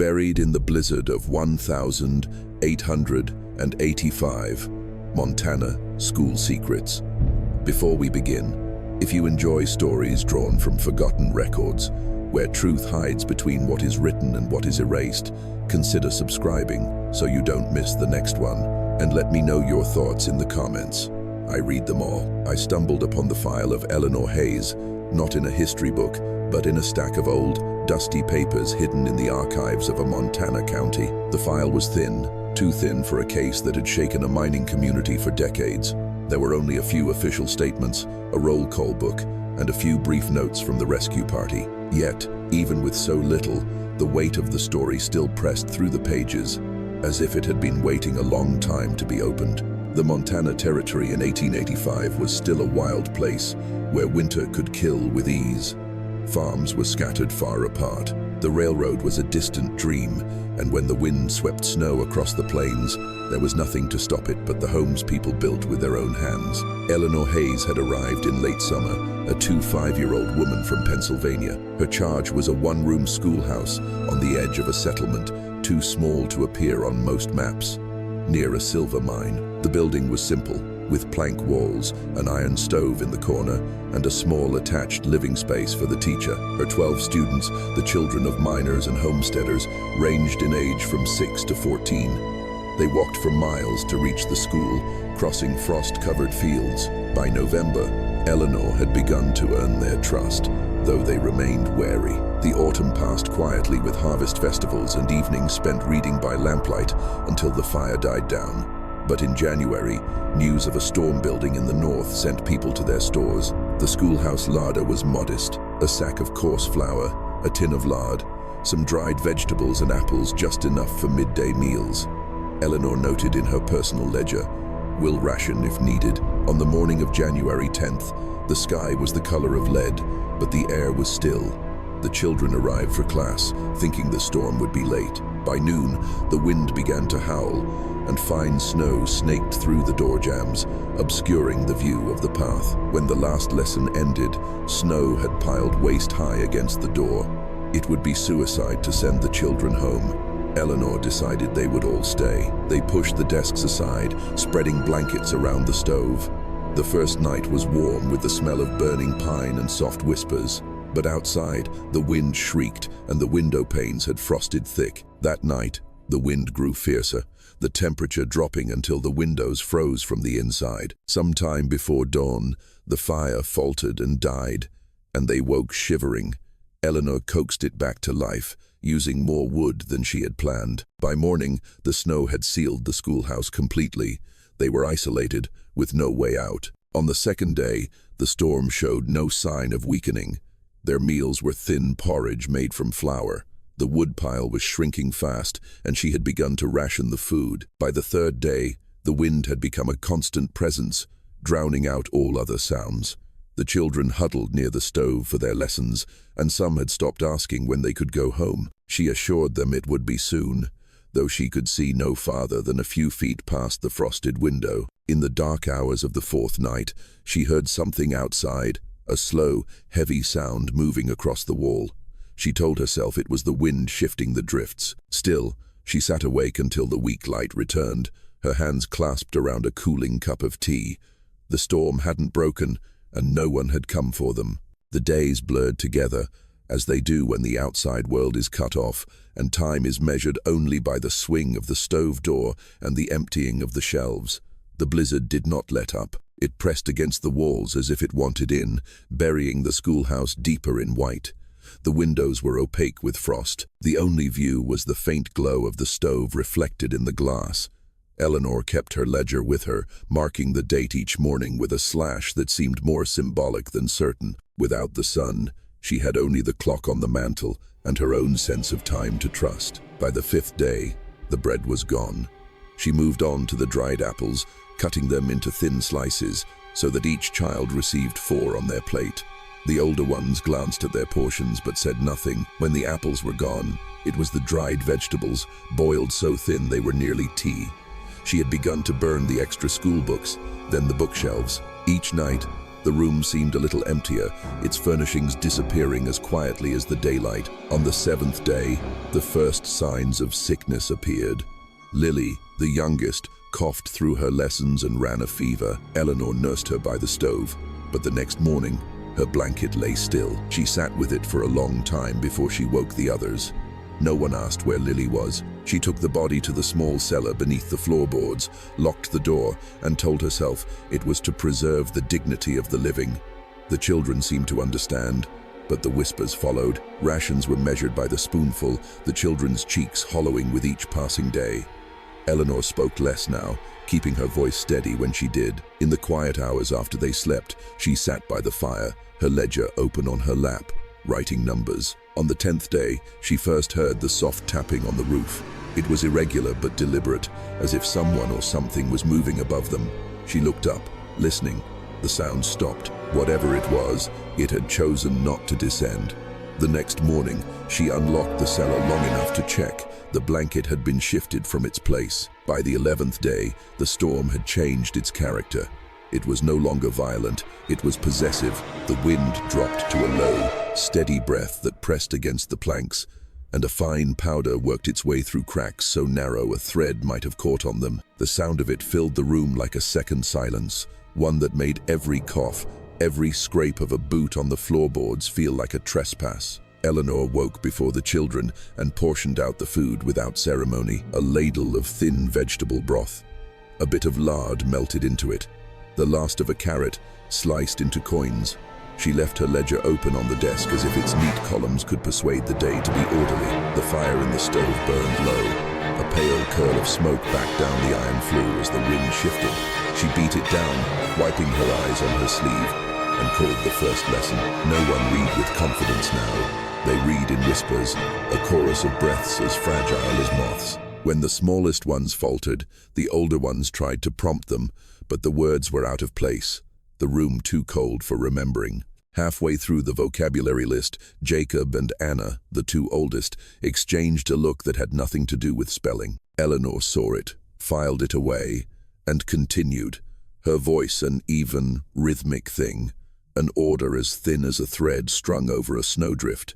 buried in the blizzard of 1885, Montana School Secrets. Before we begin, if you enjoy stories drawn from forgotten records, where truth hides between what is written and what is erased, consider subscribing so you don't miss the next one, and let me know your thoughts in the comments. I read them all. I stumbled upon the file of Eleanor Hayes, not in a history book, but in a stack of old, dusty papers hidden in the archives of a Montana county. The file was thin, too thin for a case that had shaken a mining community for decades. There were only a few official statements, a roll call book, and a few brief notes from the rescue party. Yet, even with so little, the weight of the story still pressed through the pages, as if it had been waiting a long time to be opened. The Montana Territory in 1885 was still a wild place, where winter could kill with ease. Farms were scattered far apart. The railroad was a distant dream, and when the wind swept snow across the plains, there was nothing to stop it but the homes people built with their own hands. Eleanor Hayes had arrived in late summer, a 5-year-old woman from Pennsylvania. Her charge was a one-room schoolhouse on the edge of a settlement, too small to appear on most maps, near a silver mine. The building was simple, with plank walls, an iron stove in the corner, and a small attached living space for the teacher. Her 12 students, the children of miners and homesteaders, ranged in age from 6 to 14. They walked for miles to reach the school, crossing frost-covered fields. By November, Eleanor had begun to earn their trust, though they remained wary. The autumn passed quietly with harvest festivals and evenings spent reading by lamplight until the fire died down. But in January, news of a storm building in the north sent people to their stores. The schoolhouse larder was modest, a sack of coarse flour, a tin of lard, some dried vegetables and apples, just enough for midday meals. Eleanor noted in her personal ledger, "Will ration if needed." On the morning of January 10th, the sky was the color of lead, but the air was still. The children arrived for class, thinking the storm would be late. By noon, the wind began to howl, and fine snow snaked through the door jambs, obscuring the view of the path. When the last lesson ended, snow had piled waist-high against the door. It would be suicide to send the children home. Eleanor decided they would all stay. They pushed the desks aside, spreading blankets around the stove. The first night was warm with the smell of burning pine and soft whispers. But outside, the wind shrieked and the window panes had frosted thick. That night, the wind grew fiercer, the temperature dropping until the windows froze from the inside. Sometime before dawn, the fire faltered and died, and they woke shivering. Eleanor coaxed it back to life, using more wood than she had planned. By morning, the snow had sealed the schoolhouse completely. They were isolated, with no way out. On the second day, the storm showed no sign of weakening. Their meals were thin porridge made from flour. The woodpile was shrinking fast, and she had begun to ration the food. By the third day, the wind had become a constant presence, drowning out all other sounds. The children huddled near the stove for their lessons, and some had stopped asking when they could go home. She assured them it would be soon, though she could see no farther than a few feet past the frosted window. In the dark hours of the fourth night, she heard something outside, a slow, heavy sound moving across the wall. She told herself it was the wind shifting the drifts. Still, she sat awake until the weak light returned, her hands clasped around a cooling cup of tea. The storm hadn't broken, and no one had come for them. The days blurred together, as they do when the outside world is cut off, and time is measured only by the swing of the stove door and the emptying of the shelves. The blizzard did not let up. It pressed against the walls as if it wanted in, burying the schoolhouse deeper in white. The windows were opaque with frost. The only view was the faint glow of the stove reflected in the glass. Eleanor kept her ledger with her, marking the date each morning with a slash that seemed more symbolic than certain. Without the sun, she had only the clock on the mantel and her own sense of time to trust. By the fifth day, the bread was gone. She moved on to the dried apples, cutting them into thin slices so that each child received 4 on their plate. The older ones glanced at their portions but said nothing. When the apples were gone, it was the dried vegetables, boiled so thin they were nearly tea. She had begun to burn the extra school books, then the bookshelves. Each night, The room seemed a little emptier, its furnishings disappearing as quietly as the daylight. On the 7th day, the first signs of sickness appeared. Lily, the youngest, coughed through her lessons and ran a fever. Eleanor nursed her by the stove, but the next morning, her blanket lay still. She sat with it for a long time before she woke the others. No one asked where Lily was. She took the body to the small cellar beneath the floorboards, locked the door, and told herself it was to preserve the dignity of the living. The children seemed to understand, but the whispers followed. Rations were measured by the spoonful, the children's cheeks hollowing with each passing day. Eleanor spoke less now, keeping her voice steady when she did. In the quiet hours after they slept, she sat by the fire, her ledger open on her lap, writing numbers. On the 10th day, she first heard the soft tapping on the roof. It was irregular but deliberate, as if someone or something was moving above them. She looked up, listening. The sound stopped. Whatever it was, it had chosen not to descend. The next morning, she unlocked the cellar long enough to check. The blanket had been shifted from its place. By the 11th day, the storm had changed its character. It was no longer violent, it was possessive. The wind dropped to a low, steady breath that pressed against the planks, and a fine powder worked its way through cracks so narrow a thread might have caught on them. The sound of it filled the room like a second silence, one that made every cough, every scrape of a boot on the floorboards feel like a trespass. Eleanor woke before the children and portioned out the food without ceremony. A ladle of thin vegetable broth. A bit of lard melted into it. The last of a carrot, sliced into coins. She left her ledger open on the desk as if its neat columns could persuade the day to be orderly. The fire in the stove burned low. A pale curl of smoke backed down the iron flue as the wind shifted. She beat it down, wiping her eyes on her sleeve, and called the first lesson. No one read with confidence now. They read in whispers, a chorus of breaths as fragile as moths. When the smallest ones faltered, the older ones tried to prompt them, but the words were out of place, the room too cold for remembering. Halfway through the vocabulary list, Jacob and Anna, the two oldest, exchanged a look that had nothing to do with spelling. Eleanor saw it, filed it away, and continued, her voice an even, rhythmic thing, an order as thin as a thread strung over a snowdrift.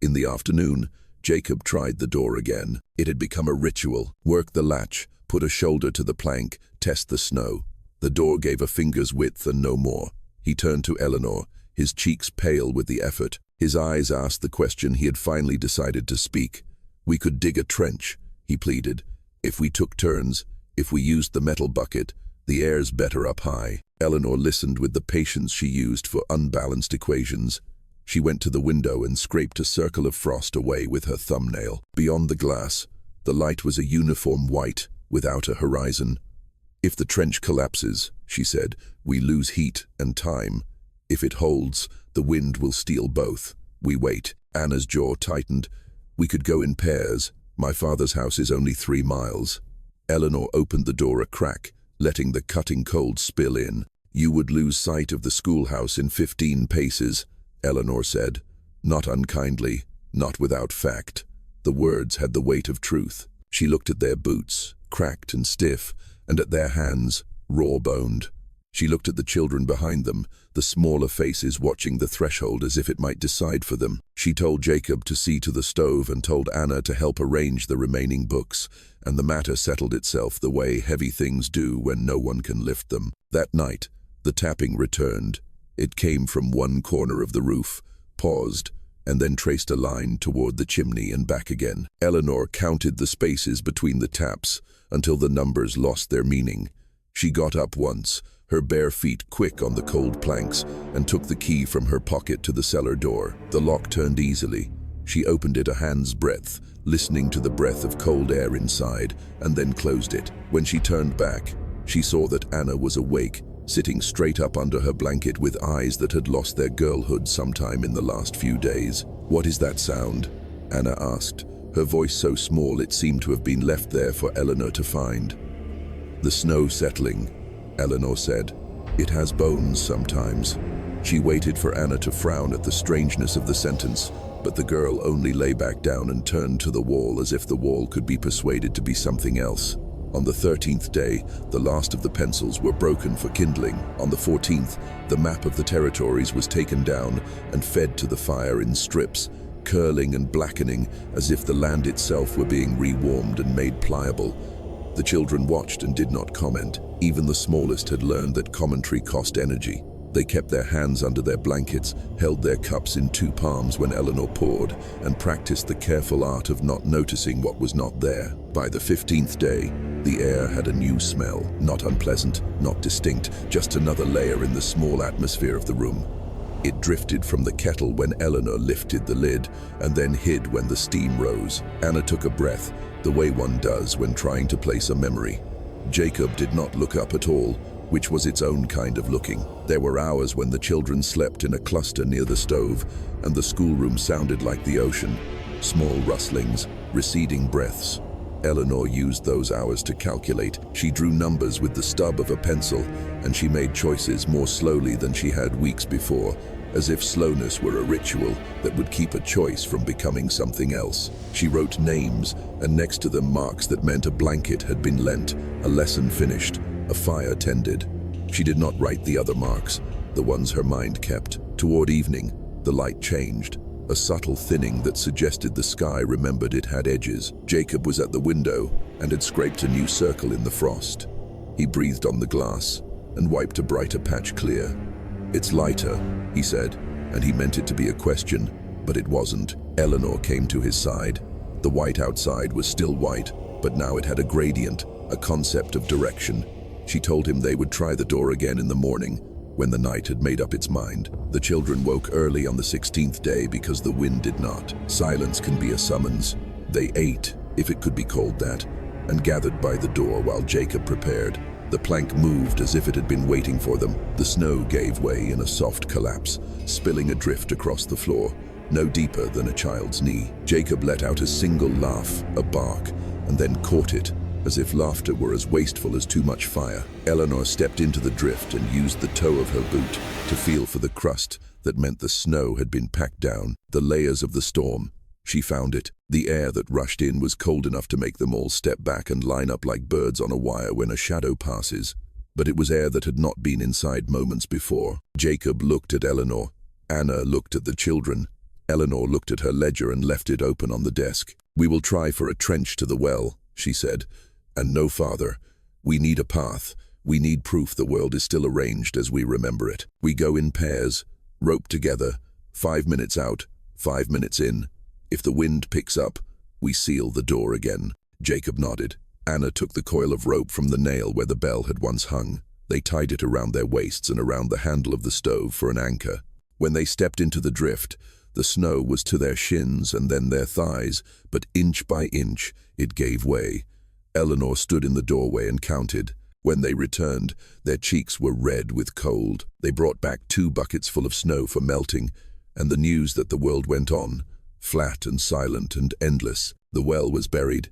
In the afternoon, Jacob tried the door again. It had become a ritual. Work the latch, put a shoulder to the plank, test the snow. The door gave a finger's width and no more. He turned to Eleanor, his cheeks pale with the effort. His eyes asked the question he had finally decided to speak. We could dig a trench, he pleaded. If we took turns, if we used the metal bucket, the air's better up high. Eleanor listened with the patience she used for unbalanced equations. She went to the window and scraped a circle of frost away with her thumbnail. Beyond the glass, the light was a uniform white, without a horizon. If the trench collapses, she said, we lose heat and time. If it holds, the wind will steal both. We wait. Anna's jaw tightened. We could go in pairs. My father's house is only 3 miles. Eleanor opened the door a crack, letting the cutting cold spill in. You would lose sight of the schoolhouse in 15 paces, Eleanor said. Not unkindly, not without fact. The words had the weight of truth. She looked at their boots, cracked and stiff, and at their hands, raw-boned. She looked at the children behind them, the smaller faces watching the threshold as if it might decide for them. She told Jacob to see to the stove and told Anna to help arrange the remaining books, and the matter settled itself the way heavy things do when no one can lift them. That night, the tapping returned. It came from one corner of the roof, paused, and then traced a line toward the chimney and back again. Eleanor counted the spaces between the taps until the numbers lost their meaning. She got up once, her bare feet quick on the cold planks, and took the key from her pocket to the cellar door. The lock turned easily. She opened it a hand's breadth, listening to the breath of cold air inside, and then closed it. When she turned back, she saw that Anna was awake, sitting straight up under her blanket with eyes that had lost their girlhood sometime in the last few days. What is that sound? Anna asked, her voice so small it seemed to have been left there for Eleanor to find. The snow settling, Eleanor said. It has bones sometimes. She waited for Anna to frown at the strangeness of the sentence, but the girl only lay back down and turned to the wall as if the wall could be persuaded to be something else. On the 13th day, the last of the pencils were broken for kindling. On the 14th, the map of the territories was taken down and fed to the fire in strips, curling and blackening as if the land itself were being rewarmed and made pliable. The children watched and did not comment. Even the smallest had learned that commentary cost energy. They kept their hands under their blankets, held their cups in two palms when Eleanor poured, and practiced the careful art of not noticing what was not there. By the 15th day, the air had a new smell, not unpleasant, not distinct, just another layer in the small atmosphere of the room. It drifted from the kettle when Eleanor lifted the lid, and then hid when the steam rose. Anna took a breath, the way one does when trying to place a memory. Jacob did not look up at all, which was its own kind of looking. There were hours when the children slept in a cluster near the stove, and the schoolroom sounded like the ocean. Small rustlings, receding breaths. Eleanor used those hours to calculate. She drew numbers with the stub of a pencil, and she made choices more slowly than she had weeks before, as if slowness were a ritual that would keep a choice from becoming something else. She wrote names, and next to them marks that meant a blanket had been lent, a lesson finished, a fire tended. She did not write the other marks, the ones her mind kept. Toward evening, the light changed, a subtle thinning that suggested the sky remembered it had edges. Jacob was at the window and had scraped a new circle in the frost. He breathed on the glass and wiped a brighter patch clear. "It's lighter," he said, and he meant it to be a question, but it wasn't. Eleanor came to his side. The white outside was still white, but now it had a gradient, a concept of direction. She told him they would try the door again in the morning, when the night had made up its mind. The children woke early on the 16th day because the wind did not. Silence can be a summons. They ate, if it could be called that, and gathered by the door while Jacob prepared. The plank moved as if it had been waiting for them. The snow gave way in a soft collapse, spilling adrift across the floor, no deeper than a child's knee. Jacob let out a single laugh, a bark, and then caught it, as if laughter were as wasteful as too much fire. Eleanor stepped into the drift and used the toe of her boot to feel for the crust that meant the snow had been packed down, the layers of the storm. She found it. The air that rushed in was cold enough to make them all step back and line up like birds on a wire when a shadow passes. But it was air that had not been inside moments before. Jacob looked at Eleanor. Anna looked at the children. Eleanor looked at her ledger and left it open on the desk. "We will try for a trench to the well," she said, "and no farther. We need a path. We need proof the world is still arranged as we remember it. We go in pairs, rope together, 5 minutes out, 5 minutes in. If the wind picks up, we seal the door again." Jacob nodded. Anna took the coil of rope from the nail where the bell had once hung. They tied it around their waists and around the handle of the stove for an anchor. When they stepped into the drift, the snow was to their shins and then their thighs, but inch by inch, it gave way. Eleanor stood in the doorway and counted. When they returned, their cheeks were red with cold. They brought back 2 buckets full of snow for melting, and the news that the world went on, flat and silent and endless. The well was buried.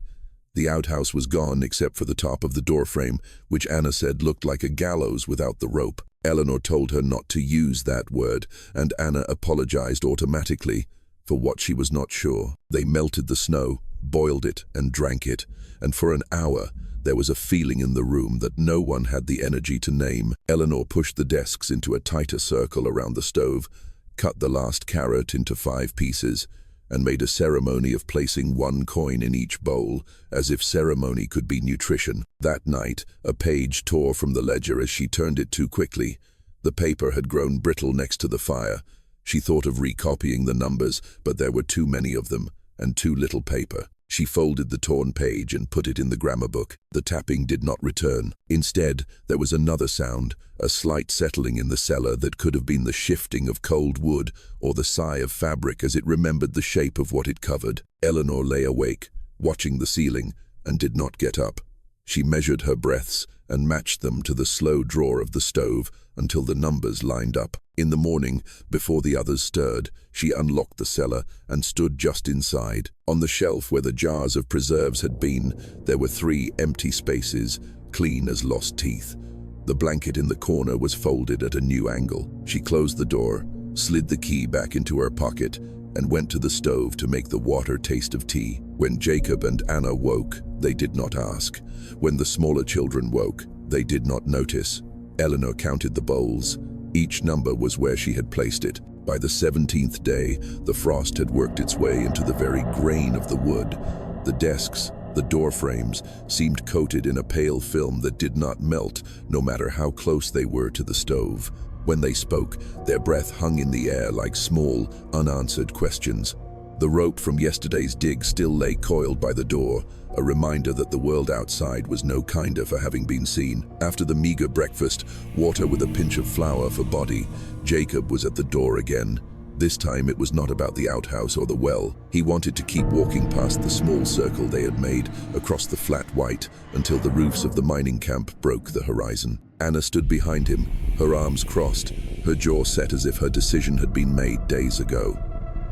The outhouse was gone except for the top of the doorframe, which Anna said looked like a gallows without the rope. Eleanor told her not to use that word, and Anna apologized automatically for what she was not sure. They melted the snow, boiled it, and drank it, and for an hour there was a feeling in the room that no one had the energy to name. Eleanor pushed the desks into a tighter circle around the stove, cut the last carrot into 5 pieces, and made a ceremony of placing 1 coin in each bowl, as if ceremony could be nutrition. That night, a page tore from the ledger as she turned it too quickly. The paper had grown brittle next to the fire. She thought of recopying the numbers, but there were too many of them, and too little paper. She folded the torn page and put it in the grammar book. The tapping did not return. Instead, there was another sound, a slight settling in the cellar that could have been the shifting of cold wood or the sigh of fabric as it remembered the shape of what it covered. Eleanor lay awake, watching the ceiling, and did not get up. She measured her breaths and matched them to the slow draw of the stove until the numbers lined up. In the morning, before the others stirred, she unlocked the cellar and stood just inside. On the shelf where the jars of preserves had been, there were 3 empty spaces, clean as lost teeth. The blanket in the corner was folded at a new angle. She closed the door, slid the key back into her pocket, and went to the stove to make the water taste of tea. When Jacob and Anna woke, They did not ask. When the smaller children woke, they did not notice. Eleanor counted the bowls. Each number was where she had placed it. By the 17th day, the frost had worked its way into the very grain of the wood. The desks, the door frames, seemed coated in a pale film that did not melt, no matter how close they were to the stove. When they spoke, their breath hung in the air like small, unanswered questions. The rope from yesterday's dig still lay coiled by the door, a reminder that the world outside was no kinder for having been seen. After the meager breakfast, water with a pinch of flour for body, Jacob was at the door again. This time it was not about the outhouse or the well. He wanted to keep walking past the small circle they had made across the flat white until the roofs of the mining camp broke the horizon. Anna stood behind him, her arms crossed, her jaw set as if her decision had been made days ago.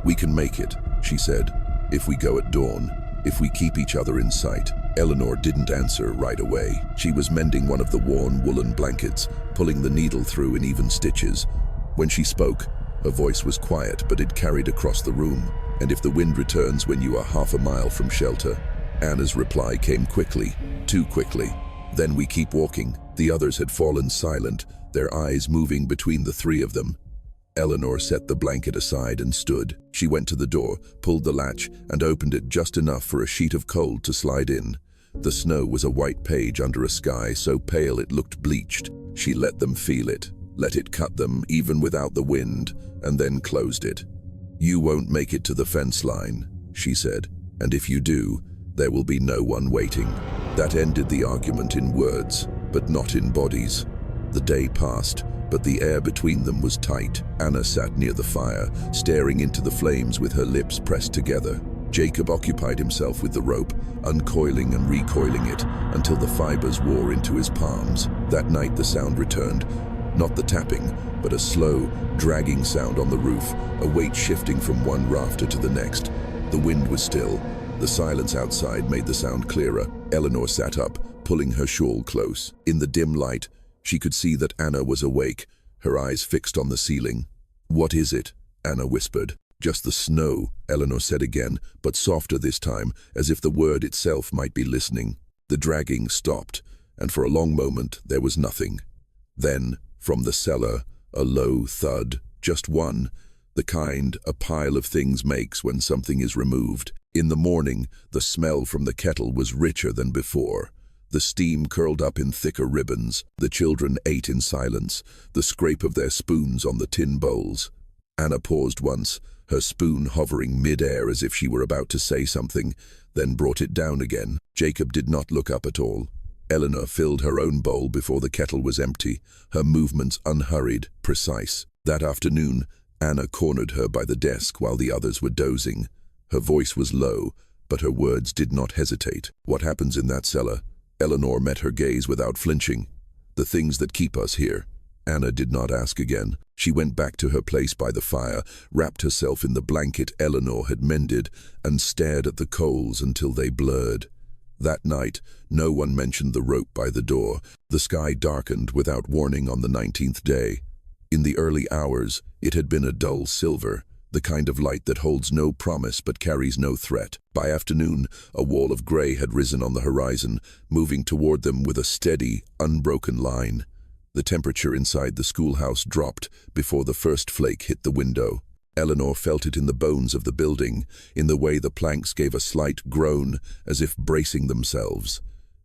"We can make it," she said, "if we go at dawn, if we keep each other in sight." Eleanor didn't answer right away. She was mending one of the worn woolen blankets, pulling the needle through in even stitches. When she spoke, her voice was quiet, but it carried across the room. "And if the wind returns when you are half a mile from shelter?" Anna's reply came quickly, too quickly. "Then we keep walking." The others had fallen silent, their eyes moving between the three of them. Eleanor set the blanket aside and stood. She went to the door, pulled the latch, and opened it just enough for a sheet of cold to slide in. The snow was a white page under a sky so pale it looked bleached. She let them feel it, let it cut them even without the wind, and then closed it. "You won't make it to the fence line," she said, "and if you do, there will be no one waiting." That ended the argument in words, but not in bodies. The day passed, but the air between them was tight. Anna sat near the fire, staring into the flames with her lips pressed together. Jacob occupied himself with the rope, uncoiling and recoiling it until the fibers wore into his palms. That night the sound returned, not the tapping, but a slow, dragging sound on the roof, a weight shifting from one rafter to the next. The wind was still. The silence outside made the sound clearer. Eleanor sat up, pulling her shawl close. In the dim light, she could see that Anna was awake, her eyes fixed on the ceiling. "What is it?" Anna whispered. "Just the snow," Eleanor said again, but softer this time, as if the word itself might be listening. The dragging stopped, and for a long moment there was nothing. Then, from the cellar, a low thud, just one, the kind a pile of things makes when something is removed. In the morning, the smell from the kettle was richer than before. The steam curled up in thicker ribbons. The children ate in silence, the scrape of their spoons on the tin bowls. Anna paused once, her spoon hovering mid-air as if she were about to say something, then brought it down again. Jacob did not look up at all. Eleanor filled her own bowl before the kettle was empty, her movements unhurried, precise. That afternoon, Anna cornered her by the desk while the others were dozing. Her voice was low, but her words did not hesitate. "What happens in that cellar?" Eleanor met her gaze without flinching. "The things that keep us here." Anna did not ask again. She went back to her place by the fire, wrapped herself in the blanket Eleanor had mended, and stared at the coals until they blurred. That night, no one mentioned the rope by the door. The sky darkened without warning on the 19th day. In the early hours, it had been a dull silver, the kind of light that holds no promise but carries no threat. By afternoon, a wall of gray had risen on the horizon, moving toward them with a steady, unbroken line. The temperature inside the schoolhouse dropped before the first flake hit the window. Eleanor felt it in the bones of the building, in the way the planks gave a slight groan, as if bracing themselves.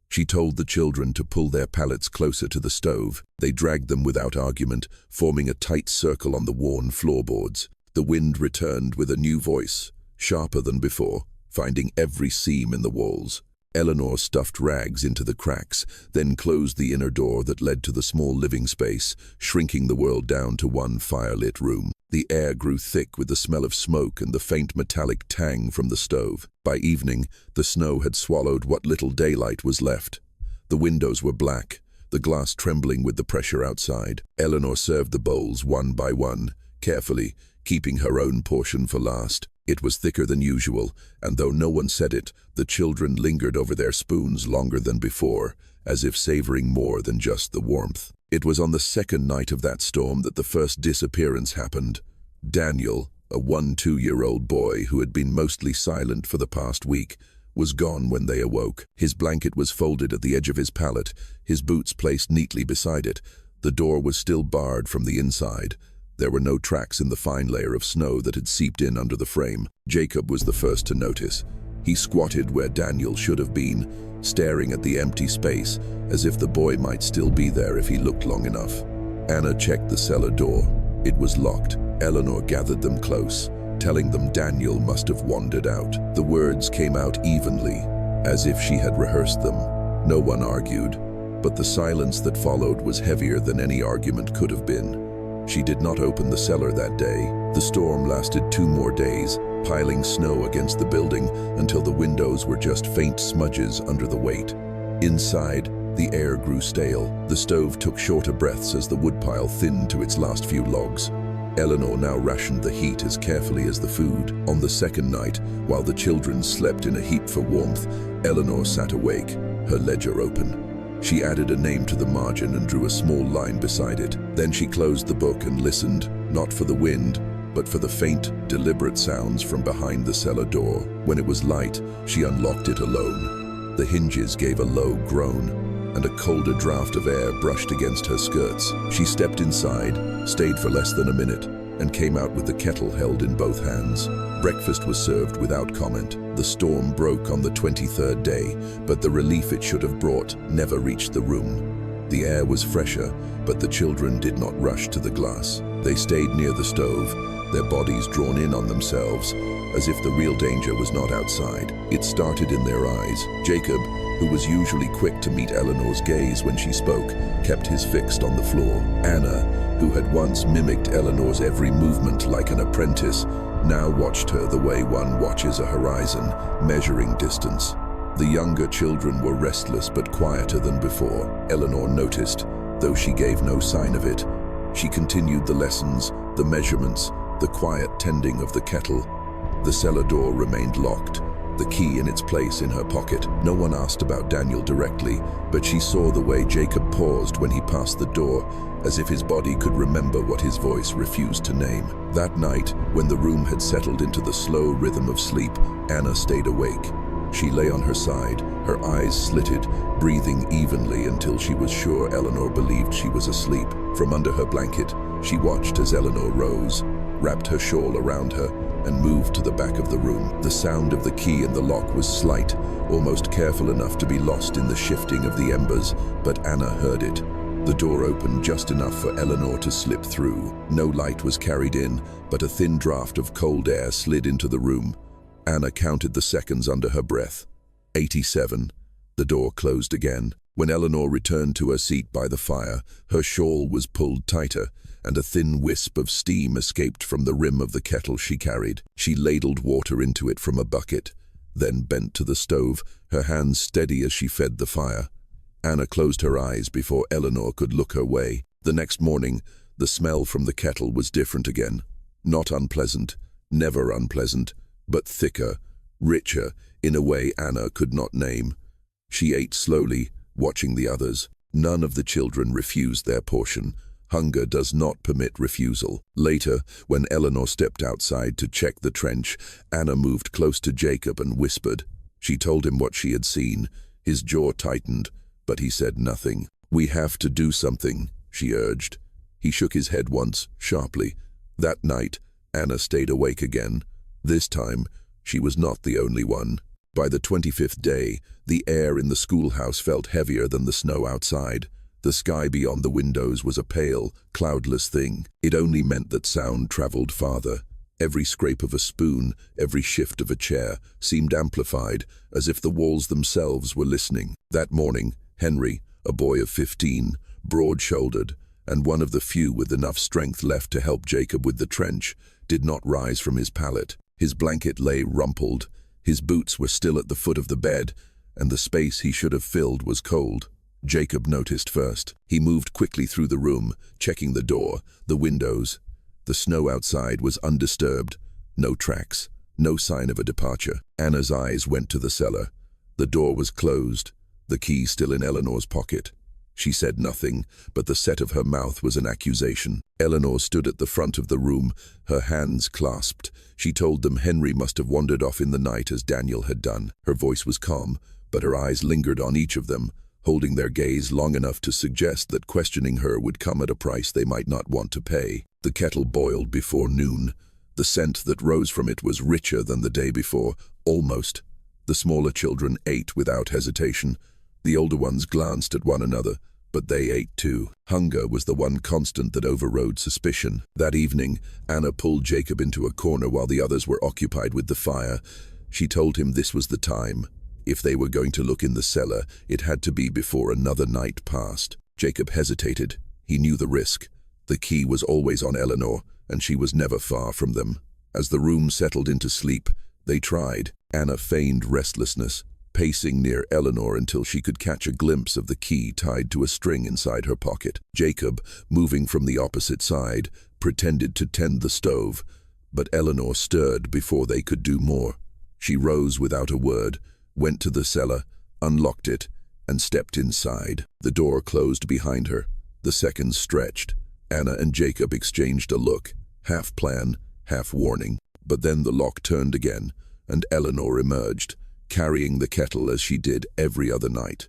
She told the children to pull their pallets closer to the stove. They dragged them without argument, forming a tight circle on the worn floorboards. The wind returned with a new voice, sharper than before, finding every seam in the walls. Eleanor stuffed rags into the cracks, then closed the inner door that led to the small living space, shrinking the world down to one firelit room. The air grew thick with the smell of smoke and the faint metallic tang from the stove. By evening, the snow had swallowed what little daylight was left. The windows were black, the glass trembling with the pressure outside. Eleanor served the bowls one by one, carefully, keeping her own portion for last. It was thicker than usual, and though no one said it, the children lingered over their spoons longer than before, as if savoring more than just the warmth. It was on the second night of that storm that the first disappearance happened. Daniel, a 1-2-year-old boy who had been mostly silent for the past week, was gone when they awoke. His blanket was folded at the edge of his pallet, his boots placed neatly beside it. The door was still barred from the inside. There were no tracks in the fine layer of snow that had seeped in under the frame. Jacob was the first to notice. He squatted where Daniel should have been, staring at the empty space, as if the boy might still be there if he looked long enough. Anna checked the cellar door. It was locked. Eleanor gathered them close, telling them Daniel must have wandered out. The words came out evenly, as if she had rehearsed them. No one argued, but the silence that followed was heavier than any argument could have been. She did not open the cellar that day. The storm lasted 2 more days, piling snow against the building until the windows were just faint smudges under the weight. Inside, the air grew stale. The stove took shorter breaths as the woodpile thinned to its last few logs. Eleanor now rationed the heat as carefully as the food. On the second night, while the children slept in a heap for warmth, Eleanor sat awake, her ledger open. She added a name to the margin and drew a small line beside it. Then she closed the book and listened, not for the wind, but for the faint, deliberate sounds from behind the cellar door. When it was light, she unlocked it alone. The hinges gave a low groan, and a colder draft of air brushed against her skirts. She stepped inside, stayed for less than a minute, and came out with the kettle held in both hands. Breakfast was served without comment. The storm broke on the 23rd day, but the relief it should have brought never reached the room. The air was fresher, but the children did not rush to the glass. They stayed near the stove, their bodies drawn in on themselves, as if the real danger was not outside. It started in their eyes. Jacob, who was usually quick to meet Eleanor's gaze when she spoke, kept his fixed on the floor. Anna, who had once mimicked Eleanor's every movement like an apprentice, now watched her the way one watches a horizon, measuring distance. The younger children were restless but quieter than before. Eleanor noticed, though she gave no sign of it. She continued the lessons, the measurements, the quiet tending of the kettle. The cellar door remained locked, the key in its place in her pocket. No one asked about Daniel directly, but she saw the way Jacob paused when he passed the door, as if his body could remember what his voice refused to name. That night, when the room had settled into the slow rhythm of sleep, Anna stayed awake. She lay on her side, her eyes slitted, breathing evenly until she was sure Eleanor believed she was asleep. From under her blanket, she watched as Eleanor rose, wrapped her shawl around her, and moved to the back of the room. The sound of the key in the lock was slight, almost careful enough to be lost in the shifting of the embers, but Anna heard it. The door opened just enough for Eleanor to slip through. No light was carried in, but a thin draft of cold air slid into the room. Anna counted the seconds under her breath. 87. The door closed again. When Eleanor returned to her seat by the fire, her shawl was pulled tighter, and a thin wisp of steam escaped from the rim of the kettle she carried. She ladled water into it from a bucket, then bent to the stove, her hands steady as she fed the fire. Anna closed her eyes before Eleanor could look her way. The next morning, the smell from the kettle was different again. Not unpleasant, never unpleasant, but thicker, richer, in a way Anna could not name. She ate slowly, watching the others. None of the children refused their portion. Hunger does not permit refusal. Later, when Eleanor stepped outside to check the trench, Anna moved close to Jacob and whispered. She told him what she had seen. His jaw tightened, but he said nothing. "We have to do something," she urged. He shook his head once, sharply. That night, Anna stayed awake again. This time, she was not the only one. By the 25th day, the air in the schoolhouse felt heavier than the snow outside. The sky beyond the windows was a pale, cloudless thing. It only meant that sound traveled farther. Every scrape of a spoon, every shift of a chair, seemed amplified, as if the walls themselves were listening. That morning, Henry, a boy of 15, broad-shouldered, and one of the few with enough strength left to help Jacob with the trench, did not rise from his pallet. His blanket lay rumpled, his boots were still at the foot of the bed, and the space he should have filled was cold. Jacob noticed first. He moved quickly through the room, checking the door, the windows. The snow outside was undisturbed. No tracks, no sign of a departure. Anna's eyes went to the cellar. The door was closed, the key still in Eleanor's pocket. She said nothing, but the set of her mouth was an accusation. Eleanor stood at the front of the room, her hands clasped. She told them Henry must have wandered off in the night as Daniel had done. Her voice was calm, but her eyes lingered on each of them, holding their gaze long enough to suggest that questioning her would come at a price they might not want to pay. The kettle boiled before noon. The scent that rose from it was richer than the day before, almost. The smaller children ate without hesitation. The older ones glanced at one another, but they ate too. Hunger was the one constant that overrode suspicion. That evening, Anna pulled Jacob into a corner while the others were occupied with the fire. She told him this was the time. If they were going to look in the cellar, it had to be before another night passed. Jacob hesitated. He knew the risk. The key was always on Eleanor, and she was never far from them. As the room settled into sleep, they tried. Anna feigned restlessness, pacing near Eleanor until she could catch a glimpse of the key tied to a string inside her pocket. Jacob, moving from the opposite side, pretended to tend the stove, but Eleanor stirred before they could do more. She rose without a word, went to the cellar, unlocked it, and stepped inside. The door closed behind her. The seconds stretched. Anna and Jacob exchanged a look, half plan, half warning. But then the lock turned again, and Eleanor emerged, carrying the kettle as she did every other night.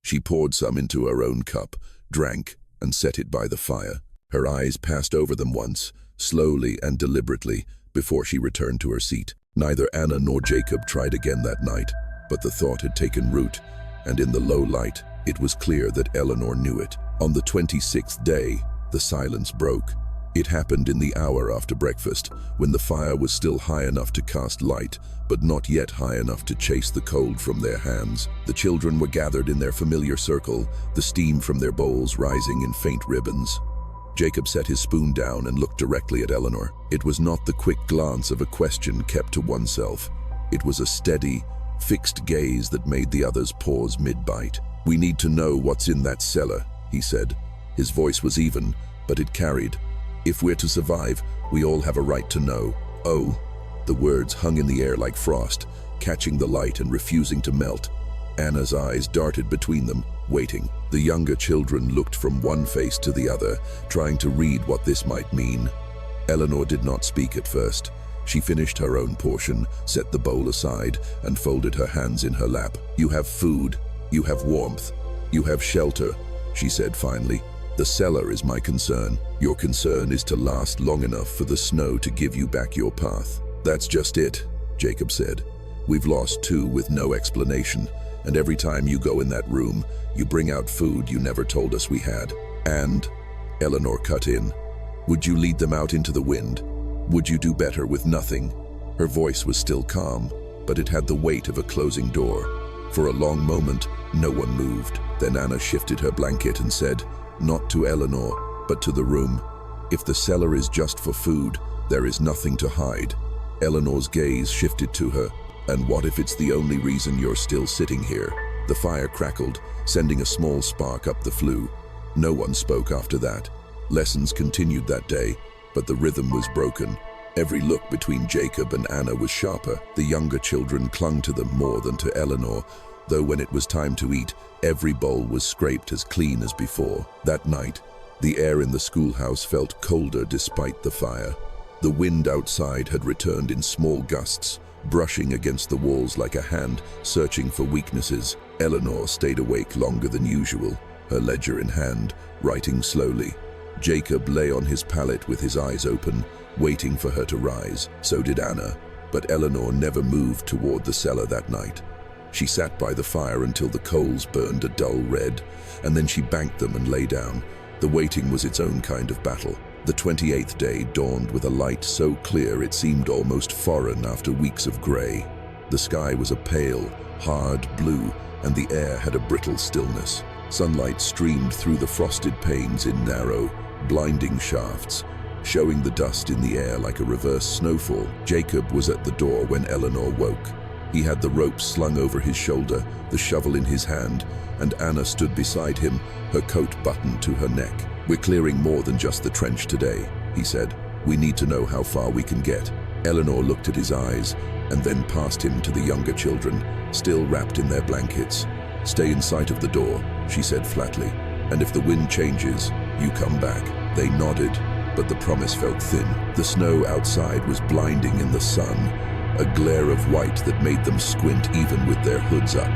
She poured some into her own cup, drank, and set it by the fire. Her eyes passed over them once, slowly and deliberately, before she returned to her seat. Neither Anna nor Jacob tried again that night, but the thought had taken root, and in the low light, it was clear that Eleanor knew it. On the 26th day, the silence broke. It happened in the hour after breakfast, when the fire was still high enough to cast light, but not yet high enough to chase the cold from their hands. The children were gathered in their familiar circle, the steam from their bowls rising in faint ribbons. Jacob set his spoon down and looked directly at Eleanor. It was not the quick glance of a question kept to oneself. It was a steady, fixed gaze that made the others pause mid-bite. "We need to know what's in that cellar," he said. His voice was even, but it carried. "If we're to survive, we all have a right to know." "Oh." The words hung in the air like frost, catching the light and refusing to melt. Anna's eyes darted between them, waiting. The younger children looked from one face to the other, trying to read what this might mean. Eleanor did not speak at first. She finished her own portion, set the bowl aside, and folded her hands in her lap. "You have food. You have warmth. You have shelter," she said finally. "The cellar is my concern. Your concern is to last long enough for the snow to give you back your path." "That's just it," Jacob said. "We've lost two with no explanation, and every time you go in that room, you bring out food you never told us we had." "And," Eleanor cut in, "would you lead them out into the wind? Would you do better with nothing?" Her voice was still calm, but it had the weight of a closing door. For a long moment, no one moved. Then Anna shifted her blanket and said, not to Eleanor, but to the room, "If the cellar is just for food, there is nothing to hide." Eleanor's gaze shifted to her. "And what if it's the only reason you're still sitting here?" The fire crackled, sending a small spark up the flue. No one spoke after that. Lessons continued that day, but the rhythm was broken. Every look between Jacob and Anna was sharper. The younger children clung to them more than to Eleanor, though when it was time to eat, every bowl was scraped as clean as before. That night, the air in the schoolhouse felt colder despite the fire. The wind outside had returned in small gusts, brushing against the walls like a hand searching for weaknesses. Eleanor stayed awake longer than usual, her ledger in hand, writing slowly. Jacob lay on his pallet with his eyes open, waiting for her to rise. So did Anna, but Eleanor never moved toward the cellar that night. She sat by the fire until the coals burned a dull red, and then she banked them and lay down. The waiting was its own kind of battle. The 28th day dawned with a light so clear it seemed almost foreign after weeks of gray. The sky was a pale, hard blue, and the air had a brittle stillness. Sunlight streamed through the frosted panes in narrow, blinding shafts, showing the dust in the air like a reverse snowfall. Jacob was at the door when Eleanor woke. He had the rope slung over his shoulder, the shovel in his hand, and Anna stood beside him, her coat buttoned to her neck. "We're clearing more than just the trench today," he said. "We need to know how far we can get." Eleanor looked at his eyes, and then past him to the younger children, still wrapped in their blankets. "Stay in sight of the door," she said flatly. And if the wind changes, you come back." They nodded, but the promise felt thin. The snow outside was blinding in the sun, a glare of white that made them squint even with their hoods up.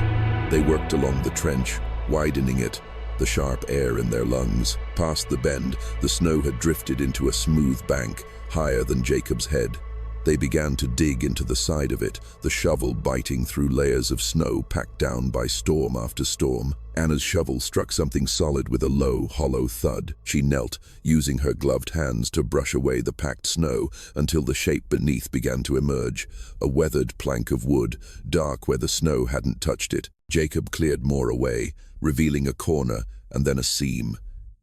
They worked along the trench, widening it, the sharp air in their lungs. Past the bend, the snow had drifted into a smooth bank, higher than Jacob's head. They began to dig into the side of it, the shovel biting through layers of snow packed down by storm after storm. Anna's shovel struck something solid with a low, hollow thud. She knelt, using her gloved hands to brush away the packed snow until the shape beneath began to emerge, a weathered plank of wood, dark where the snow hadn't touched it. Jacob cleared more away, revealing a corner and then a seam.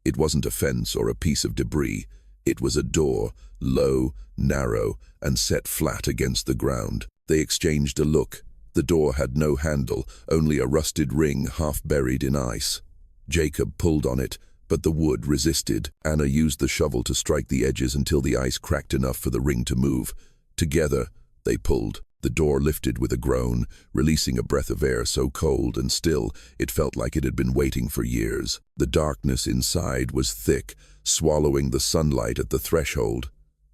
It wasn't a fence or a piece of debris. It was a door, low, narrow, and set flat against the ground. They exchanged a look. The door had no handle, only a rusted ring half buried in ice. Jacob pulled on it, but the wood resisted. Anna used the shovel to strike the edges until the ice cracked enough for the ring to move. Together, they pulled. The door lifted with a groan, releasing a breath of air so cold and still it felt like it had been waiting for years. The darkness inside was thick, swallowing the sunlight at the threshold.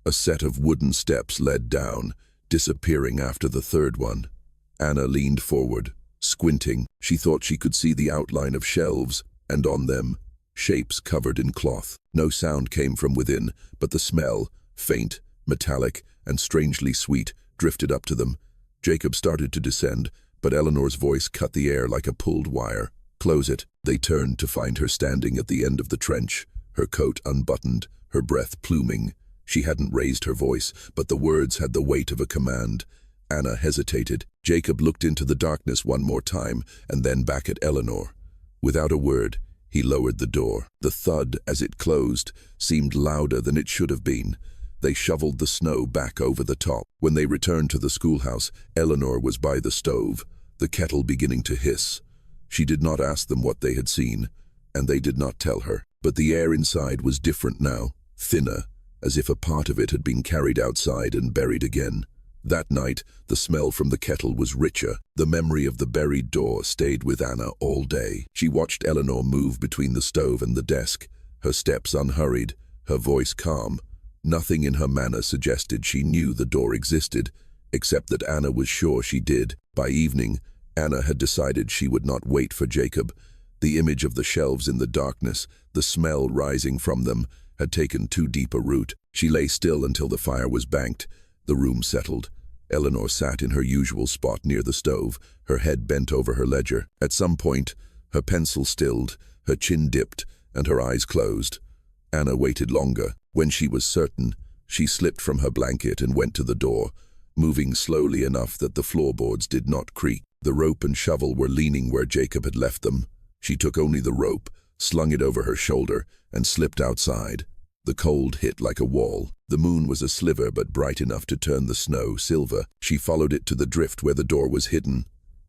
A set of wooden steps led down, disappearing after the third one. Anna leaned forward, squinting. She thought she could see the outline of shelves, and on them, shapes covered in cloth. No sound came from within, but the smell, faint, metallic, and strangely sweet, drifted up to them. Jacob started to descend, but Eleanor's voice cut the air like a pulled wire. "Close it." They turned to find her standing at the end of the trench, her coat unbuttoned, her breath pluming. She hadn't raised her voice, but the words had the weight of a command. Anna hesitated. Jacob looked into the darkness one more time, and then back at Eleanor. Without a word, he lowered the door. The thud, as it closed, seemed louder than it should have been. They shoveled the snow back over the top. When they returned to the schoolhouse, Eleanor was by the stove, the kettle beginning to hiss. She did not ask them what they had seen, and they did not tell her. But the air inside was different now, thinner, as if a part of it had been carried outside and buried again. That night, the smell from the kettle was richer. The memory of the buried door stayed with Anna all day. She watched Eleanor move between the stove and the desk, her steps unhurried, her voice calm. Nothing in her manner suggested she knew the door existed, except that Anna was sure she did. By evening, Anna had decided she would not wait for Jacob. The image of the shelves in the darkness, the smell rising from them, had taken too deep a root. She lay still until the fire was banked. The room settled. Eleanor sat in her usual spot near the stove, her head bent over her ledger. At some point, her pencil stilled, her chin dipped, and her eyes closed. Anna waited longer. When she was certain, she slipped from her blanket and went to the door, moving slowly enough that the floorboards did not creak. The rope and shovel were leaning where Jacob had left them. She took only the rope, slung it over her shoulder, and slipped outside. The cold hit like a wall. The moon was a sliver but bright enough to turn the snow silver. She followed it to the drift where the door was hidden.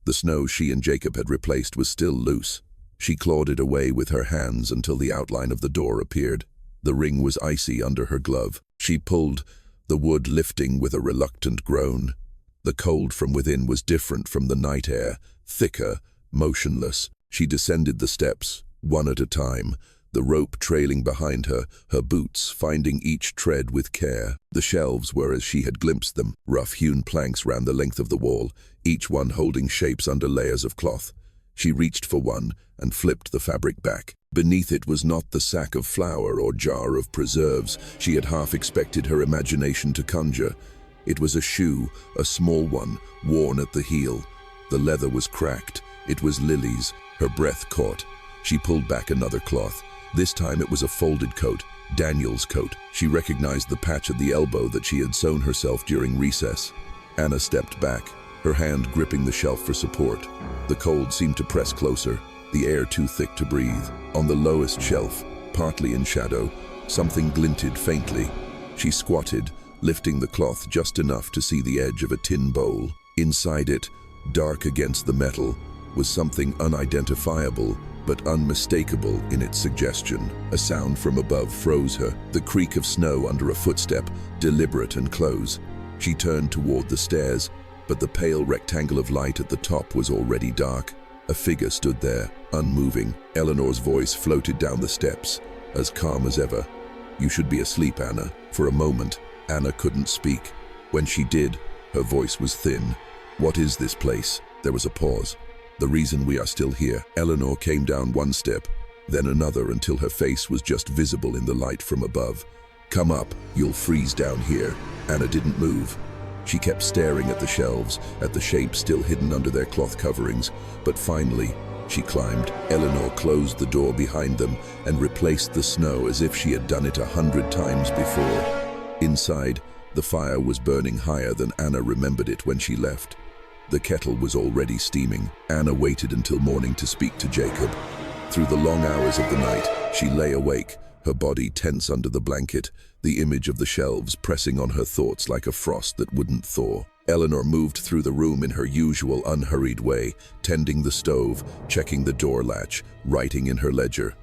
The snow she and Jacob had replaced was still loose. She clawed it away with her hands until the outline of the door appeared. The ring was icy under her glove. She pulled, the wood lifting with a reluctant groan. The cold from within was different from the night air, thicker, motionless. She descended the steps, one at a time, the rope trailing behind her, her boots finding each tread with care. The shelves were as she had glimpsed them, rough-hewn planks ran the length of the wall, each one holding shapes under layers of cloth. She reached for one and flipped the fabric back. Beneath it was not the sack of flour or jar of preserves she had half expected her imagination to conjure. It was a shoe, a small one, worn at the heel. The leather was cracked. It was Lily's. Her breath caught. She pulled back another cloth. This time it was a folded coat, Daniel's coat. She recognized the patch at the elbow that she had sewn herself during recess. Anna stepped back, her hand gripping the shelf for support. The cold seemed to press closer, the air too thick to breathe. On the lowest shelf, partly in shadow, something glinted faintly. She squatted, lifting the cloth just enough to see the edge of a tin bowl. Inside it, dark against the metal, was something unidentifiable but unmistakable in its suggestion. A sound from above froze her, the creak of snow under a footstep, deliberate and close. She turned toward the stairs, but the pale rectangle of light at the top was already dark. A figure stood there, unmoving. Eleanor's voice floated down the steps, as calm as ever. "You should be asleep, Anna." For a moment, Anna couldn't speak. When she did, her voice was thin. "What is this place?" There was a pause. "The reason we are still here." Eleanor came down one step, then another until her face was just visible in the light from above. "Come up, you'll freeze down here." Anna didn't move. She kept staring at the shelves, at the shapes still hidden under their cloth coverings, but finally, she climbed. Eleanor closed the door behind them and replaced the snow as if she had done it 100 times before. Inside, the fire was burning higher than Anna remembered it when she left. The kettle was already steaming. Anna waited until morning to speak to Jacob. Through the long hours of the night, she lay awake, her body tense under the blanket, the image of the shelves pressing on her thoughts like a frost that wouldn't thaw. Eleanor moved through the room in her usual unhurried way, tending the stove, checking the door latch, writing in her ledger.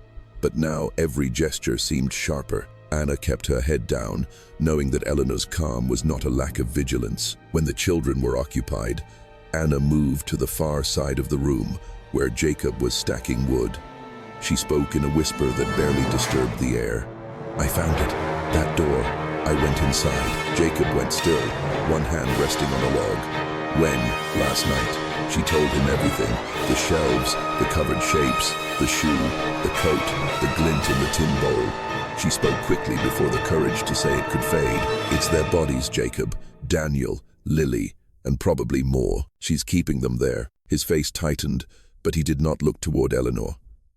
But now every gesture seemed sharper. Anna kept her head down, knowing that Eleanor's calm was not a lack of vigilance. When the children were occupied, Anna moved to the far side of the room, where Jacob was stacking wood. She spoke in a whisper that barely disturbed the air. "I found it. That door." I went inside. Jacob went still, one hand resting on a log. "When?" "Last night." She told him everything. The shelves, the covered shapes, the shoe, the coat, the glint in the tin bowl. She spoke quickly before the courage to say it could fade. "It's their bodies, Jacob. Daniel, Lily, and probably more. She's keeping them there." His face tightened, but he did not look toward Eleanor.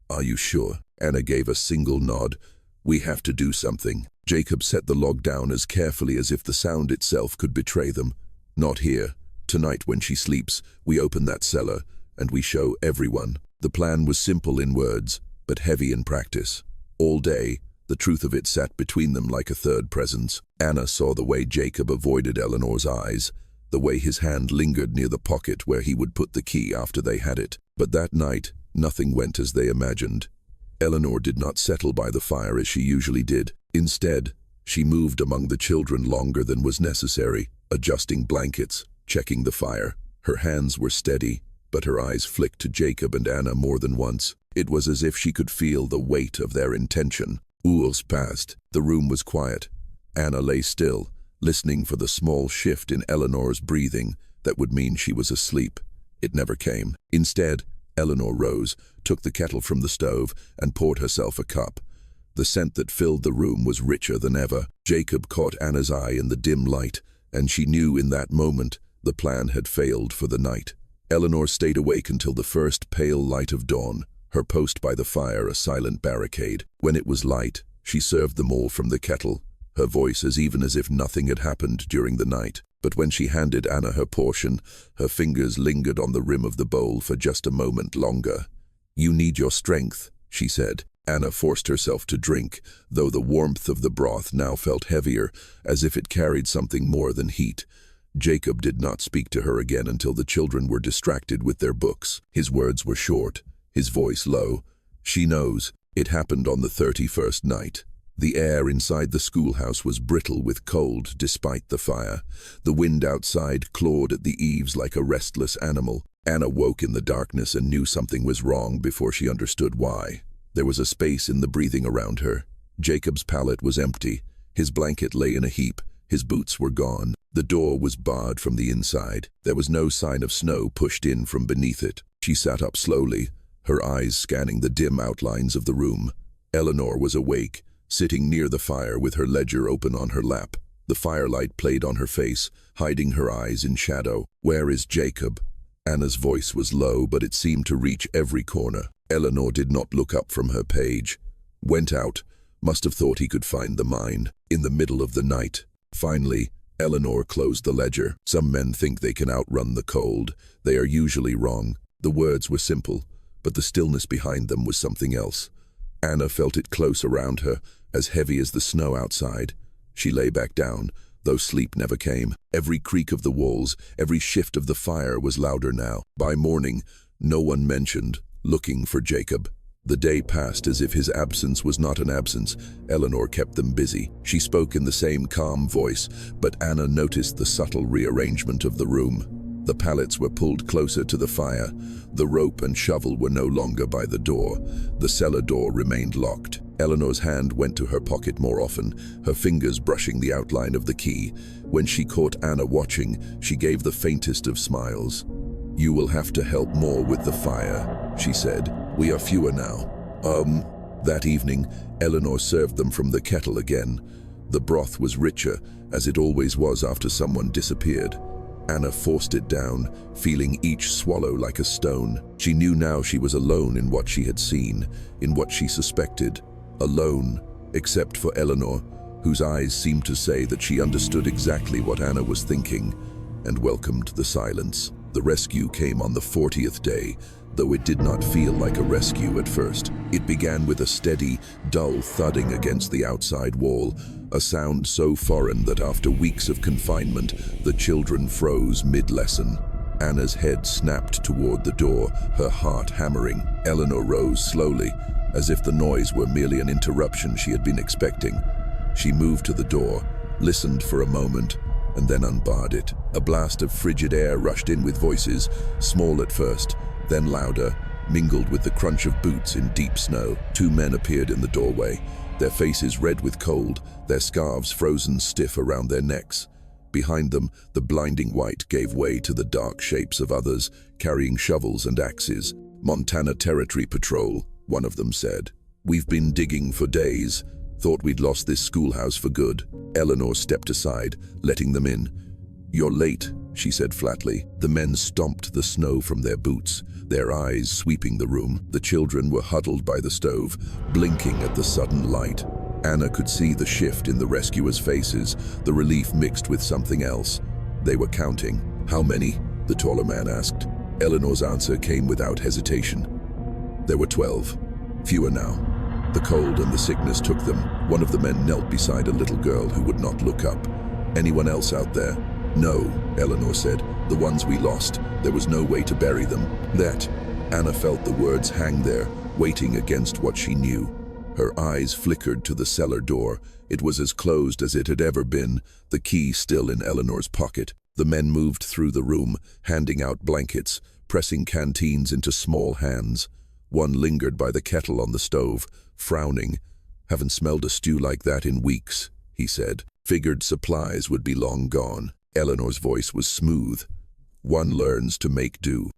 "Are you sure?" Anna gave a single nod. "We have to do something." Jacob set the log down as carefully as if the sound itself could betray them. "Not here. Tonight when she sleeps, we open that cellar, and we show everyone." The plan was simple in words, but heavy in practice. All day, the truth of it sat between them like a third presence. Anna saw the way Jacob avoided Eleanor's eyes, the way his hand lingered near the pocket where he would put the key after they had it. But that night, nothing went as they imagined. Eleanor did not settle by the fire as she usually did. Instead, she moved among the children longer than was necessary, adjusting blankets, checking the fire. Her hands were steady, but her eyes flicked to Jacob and Anna more than once. It was as if she could feel the weight of their intention. Hours passed. The room was quiet. Anna lay still, listening for the small shift in Eleanor's breathing that would mean she was asleep. It never came. Instead, Eleanor rose, took the kettle from the stove, and poured herself a cup. The scent that filled the room was richer than ever. Jacob caught Anna's eye in the dim light, and she knew in that moment the plan had failed for the night. Eleanor stayed awake until the first pale light of dawn, her post by the fire a silent barricade. When it was light, she served them all from the kettle, her voice as even as if nothing had happened during the night. But when she handed Anna her portion, her fingers lingered on the rim of the bowl for just a moment longer. "You need your strength," she said. Anna forced herself to drink, though the warmth of the broth now felt heavier, as if it carried something more than heat. Jacob did not speak to her again until the children were distracted with their books. His words were short, his voice low. "She knows. It happened on the 31st night." The air inside the schoolhouse was brittle with cold despite the fire. The wind outside clawed at the eaves like a restless animal. Anna woke in the darkness and knew something was wrong before she understood why. There was a space in the breathing around her. Jacob's pallet was empty. His blanket lay in a heap. His boots were gone. The door was barred from the inside. There was no sign of snow pushed in from beneath it. She sat up slowly, her eyes scanning the dim outlines of the room. Eleanor was awake, sitting near the fire with her ledger open on her lap. The firelight played on her face, hiding her eyes in shadow. "Where is Jacob?" Anna's voice was low, but it seemed to reach every corner. Eleanor did not look up from her page. "Went out. Must have thought he could find the mine. In the middle of the night." Finally, Eleanor closed the ledger. "Some men think they can outrun the cold. They are usually wrong." The words were simple, but the stillness behind them was something else. Anna felt it close around her, as heavy as the snow outside. She lay back down, though sleep never came. Every creak of the walls, every shift of the fire was louder now. By morning, no one mentioned looking for Jacob. The day passed as if his absence was not an absence. Eleanor kept them busy. She spoke in the same calm voice, but Anna noticed the subtle rearrangement of the room. The pallets were pulled closer to the fire. The rope and shovel were no longer by the door. The cellar door remained locked. Eleanor's hand went to her pocket more often, her fingers brushing the outline of the key. When she caught Anna watching, she gave the faintest of smiles. "You will have to help more with the fire," she said. "We are fewer now." That evening, Eleanor served them from the kettle again. The broth was richer, as it always was after someone disappeared. Anna forced it down, feeling each swallow like a stone. She knew now she was alone in what she had seen, in what she suspected. Alone, except for Eleanor, whose eyes seemed to say that she understood exactly what Anna was thinking, and welcomed the silence. The rescue came on the 40th day, though it did not feel like a rescue at first. It began with a steady, dull thudding against the outside wall, a sound so foreign that after weeks of confinement, the children froze mid-lesson. Anna's head snapped toward the door, her heart hammering. Eleanor rose slowly, as if the noise were merely an interruption she had been expecting. She moved to the door, listened for a moment, and then unbarred it. A blast of frigid air rushed in with voices, small at first, then louder, mingled with the crunch of boots in deep snow. Two men appeared in the doorway, their faces red with cold, their scarves frozen stiff around their necks. Behind them, the blinding white gave way to the dark shapes of others, carrying shovels and axes. "Montana Territory Patrol," one of them said. "We've been digging for days. Thought we'd lost this schoolhouse for good." Eleanor stepped aside, letting them in. "You're late," she said flatly. The men stomped the snow from their boots, their eyes sweeping the room. The children were huddled by the stove, blinking at the sudden light. Anna could see the shift in the rescuers' faces, the relief mixed with something else. They were counting. "How many?" the taller man asked. Eleanor's answer came without hesitation. "There were 12. Fewer now." The cold and the sickness took them. One of the men knelt beside a little girl who would not look up. "Anyone else out there?" "No," Eleanor said. "The ones we lost. There was no way to bury them." That. Anna felt the words hang there, waiting against what she knew. Her eyes flickered to the cellar door. It was as closed as it had ever been, the key still in Eleanor's pocket. The men moved through the room, handing out blankets, pressing canteens into small hands. One lingered by the kettle on the stove, frowning. "Haven't smelled a stew like that in weeks," he said. "Figured supplies would be long gone." Eleanor's voice was smooth. "One learns to make do."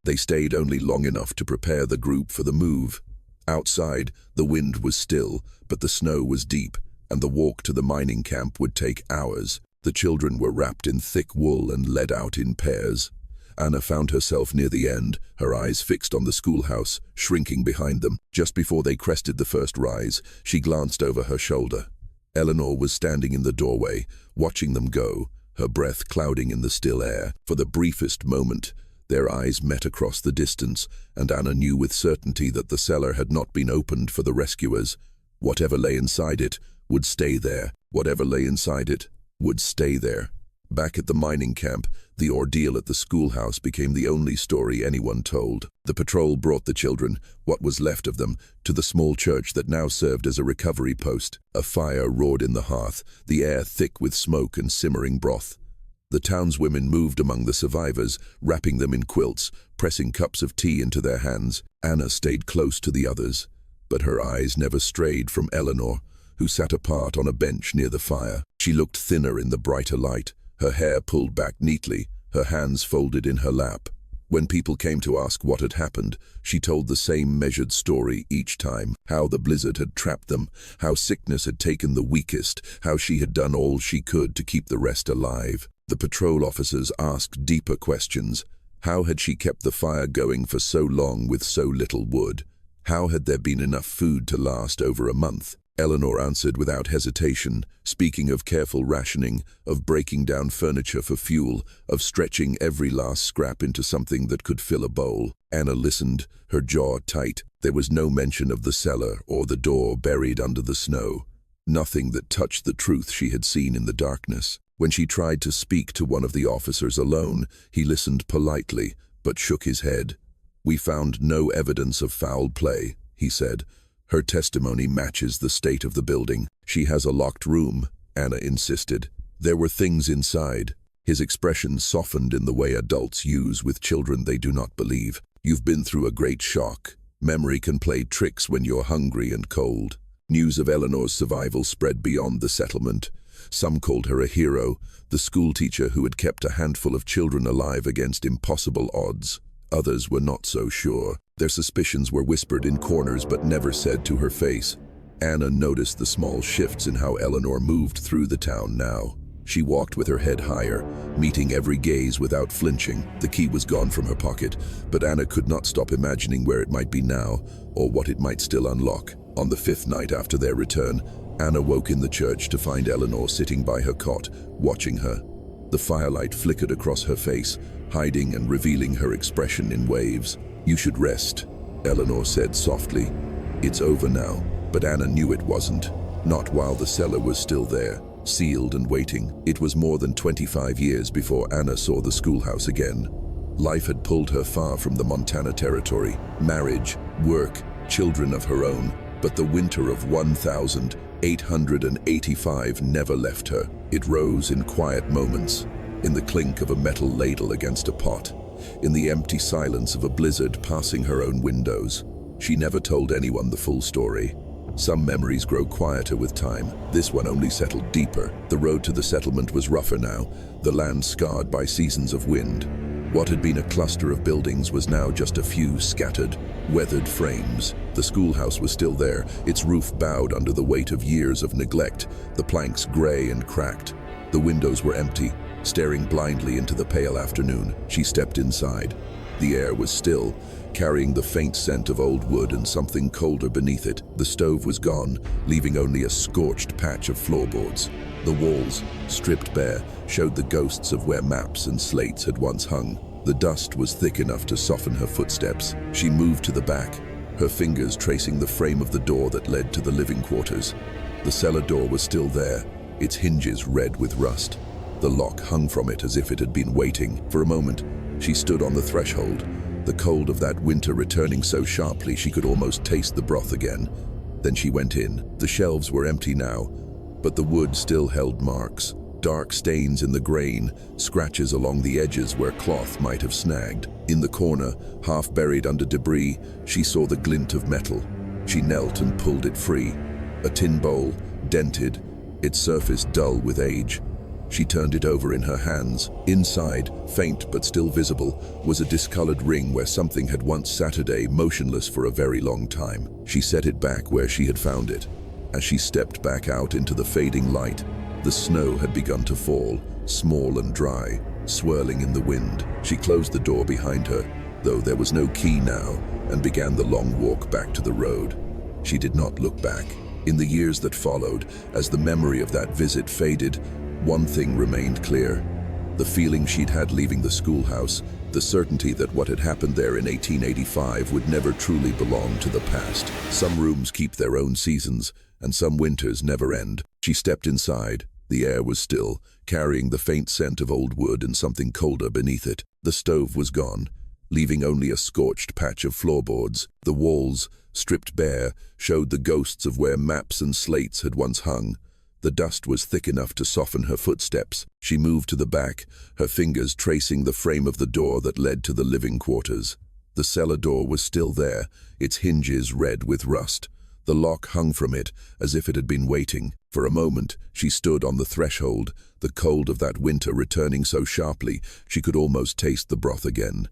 They stayed only long enough to prepare the group for the move. Outside, the wind was still, but the snow was deep, and the walk to the mining camp would take hours. The children were wrapped in thick wool and led out in pairs. Anna found herself near the end, her eyes fixed on the schoolhouse, shrinking behind them. Just before they crested the first rise, she glanced over her shoulder. Eleanor was standing in the doorway, watching them go, her breath clouding in the still air. For the briefest moment, their eyes met across the distance, and Anna knew with certainty that the cellar had not been opened for the rescuers. Whatever lay inside it would stay there. Whatever lay inside it would stay there. Back at the mining camp, the ordeal at the schoolhouse became the only story anyone told. The patrol brought the children, what was left of them, to the small church that now served as a recovery post. A fire roared in the hearth, the air thick with smoke and simmering broth. The townswomen moved among the survivors, wrapping them in quilts, pressing cups of tea into their hands. Anna stayed close to the others, but her eyes never strayed from Eleanor, who sat apart on a bench near the fire. She looked thinner in the brighter light, her hair pulled back neatly, her hands folded in her lap. When people came to ask what had happened, she told the same measured story each time, how the blizzard had trapped them, how sickness had taken the weakest, how she had done all she could to keep the rest alive. The patrol officers asked deeper questions. How had she kept the fire going for so long with so little wood? How had there been enough food to last over a month? Eleanor answered without hesitation, speaking of careful rationing, of breaking down furniture for fuel, of stretching every last scrap into something that could fill a bowl. Anna listened, her jaw tight. There was no mention of the cellar or the door buried under the snow. Nothing that touched the truth she had seen in the darkness. When she tried to speak to one of the officers alone, he listened politely, but shook his head. "We found no evidence of foul play," he said. "Her testimony matches the state of the building." "She has a locked room," Anna insisted. "There were things inside." His expression softened in the way adults use with children they do not believe. You've been through a great shock. Memory can play tricks when you're hungry and cold. News of Eleanor's survival spread beyond the settlement. Some called her a hero, the schoolteacher who had kept a handful of children alive against impossible odds. Others were not so sure. Their suspicions were whispered in corners but never said to her face. Anna noticed the small shifts in how Eleanor moved through the town now. She walked with her head higher, meeting every gaze without flinching. The key was gone from her pocket, but Anna could not stop imagining where it might be now, or what it might still unlock. On the 5th night after their return, Anna woke in the church to find Eleanor sitting by her cot, watching her. The firelight flickered across her face, hiding and revealing her expression in waves. "You should rest," Eleanor said softly. "It's over now." But Anna knew it wasn't. Not while the cellar was still there, sealed and waiting. It was more than 25 years before Anna saw the schoolhouse again. Life had pulled her far from the Montana territory. Marriage, work, children of her own. But the winter of 1885 never left her. It rose in quiet moments, in the clink of a metal ladle against a pot, in the empty silence of a blizzard passing her own windows. She never told anyone the full story. Some memories grow quieter with time. This one only settled deeper. The road to the settlement was rougher now, the land scarred by seasons of wind. What had been a cluster of buildings was now just a few scattered, weathered frames. The schoolhouse was still there, its roof bowed under the weight of years of neglect, the planks gray and cracked. The windows were empty, staring blindly into the pale afternoon. She stepped inside. The air was still, carrying the faint scent of old wood and something colder beneath it. The stove was gone, leaving only a scorched patch of floorboards. The walls, stripped bare, showed the ghosts of where maps and slates had once hung. The dust was thick enough to soften her footsteps. She moved to the back, her fingers tracing the frame of the door that led to the living quarters. The cellar door was still there, its hinges red with rust. The lock hung from it as if it had been waiting. For a moment, she stood on the threshold, the cold of that winter returning so sharply she could almost taste the broth again. Then she went in. The shelves were empty now, but the wood still held marks. Dark stains in the grain, scratches along the edges where cloth might have snagged. In the corner, half buried under debris, she saw the glint of metal. She knelt and pulled it free. A tin bowl, dented, its surface dull with age. She turned it over in her hands. Inside, faint but still visible, was a discolored ring where something had once sat motionless for a very long time. She set it back where she had found it. As she stepped back out into the fading light, the snow had begun to fall, small and dry, swirling in the wind. She closed the door behind her, though there was no key now, and began the long walk back to the road. She did not look back. In the years that followed, as the memory of that visit faded, one thing remained clear. The feeling she'd had leaving the schoolhouse, the certainty that what had happened there in 1885 would never truly belong to the past. Some rooms keep their own seasons, and some winters never end. She stepped inside. The air was still, carrying the faint scent of old wood and something colder beneath it. The stove was gone, leaving only a scorched patch of floorboards. The walls, stripped bare, showed the ghosts of where maps and slates had once hung. The dust was thick enough to soften her footsteps. She moved to the back, her fingers tracing the frame of the door that led to the living quarters. The cellar door was still there, its hinges red with rust. The lock hung from it as if it had been waiting. For a moment, she stood on the threshold, the cold of that winter returning so sharply she could almost taste the broth again.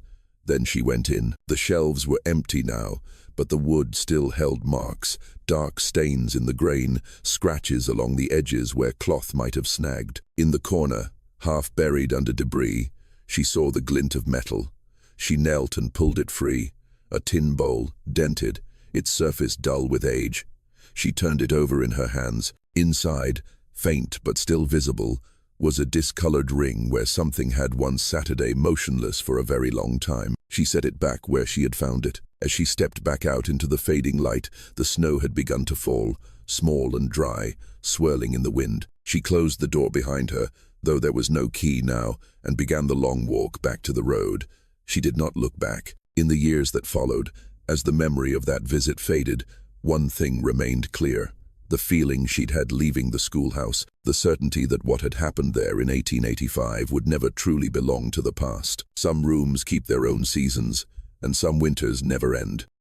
Then she went in. The shelves were empty now, but the wood still held marks, dark stains in the grain, scratches along the edges where cloth might have snagged. In the corner, half buried under debris, she saw the glint of metal. She knelt and pulled it free. A tin bowl, dented, its surface dull with age. She turned it over in her hands. Inside, faint but still visible, was a discolored ring where something had once sat motionless for a very long time. She set it back where she had found it. As she stepped back out into the fading light, the snow had begun to fall, small and dry, swirling in the wind. She closed the door behind her, though there was no key now, and began the long walk back to the road. She did not look back. In the years that followed, as the memory of that visit faded, one thing remained clear. The feeling she'd had leaving the schoolhouse, the certainty that what had happened there in 1885 would never truly belong to the past. Some rooms keep their own seasons, and some winters never end.